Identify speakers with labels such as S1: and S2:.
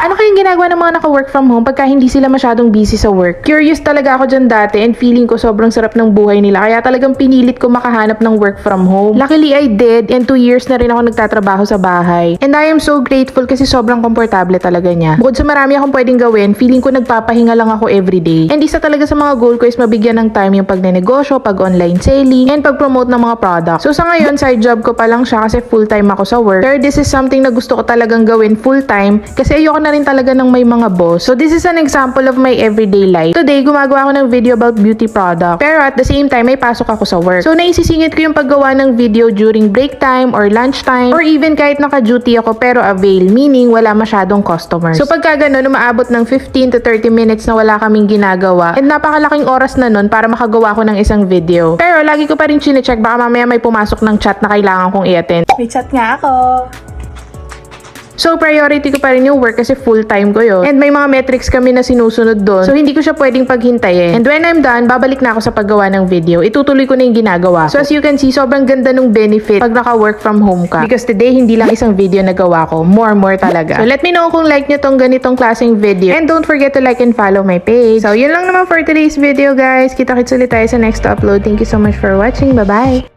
S1: Ano kayang ginagawa ng mga naka-work from home pagka hindi sila masyadong busy sa work? Curious talaga ako dyan dati and feeling ko sobrang sarap ng buhay nila kaya talagang pinilit ko makahanap ng work from home. Luckily I did and 2 years na rin ako nagtatrabaho sa bahay. And I am so grateful kasi sobrang komportable talaga niya. Bukod sa marami akong pwedeng gawin, feeling ko nagpapahinga lang ako everyday. And isa talaga sa mga goal ko is mabigyan ng time yung pagnenegosyo, pag-online selling, and pag-promote ng mga products. So sa ngayon, side job ko pa lang siya kasi full-time ako sa work. Pero this is something na gusto ko talagang gawin full-time kasi ayoko na rin talaga ng may mga boss. So this is an example of my everyday life. Today, gumagawa ako ng video about beauty product. Pero at the same time, may pasok ako sa work. So naisisingit ko yung paggawa ng video during break time or lunch time or even kahit naka-duty ako pero avail, meaning wala masyadong customers. So pagka ganun, umaabot ng 15 to 30 minutes na wala kaming ginagawa and napakalaking oras na nun para makagawa ko ng isang video. Pero lagi ko pa rin chinecheck baka mamaya may pumasok ng chat na kailangan kong i-attend.
S2: May chat nga ako.
S1: So, priority ko pa rin yung work kasi full-time ko yun. And may mga metrics kami na sinusunod doon. So, hindi ko siya pwedeng paghintayin. And when I'm done, babalik na ako sa paggawa ng video. Itutuloy ko na yung ginagawa. So, as you can see, sobrang ganda ng benefit pag naka-work from home ka. Because today, hindi lang isang video na gawa ko. More talaga. So, let me know kung like nyo tong ganitong klaseng video. And don't forget to like and follow my page. So, yun lang naman for today's video, guys. Kita-kits ulit tayo sa next upload. Thank you so much for watching. Bye-bye!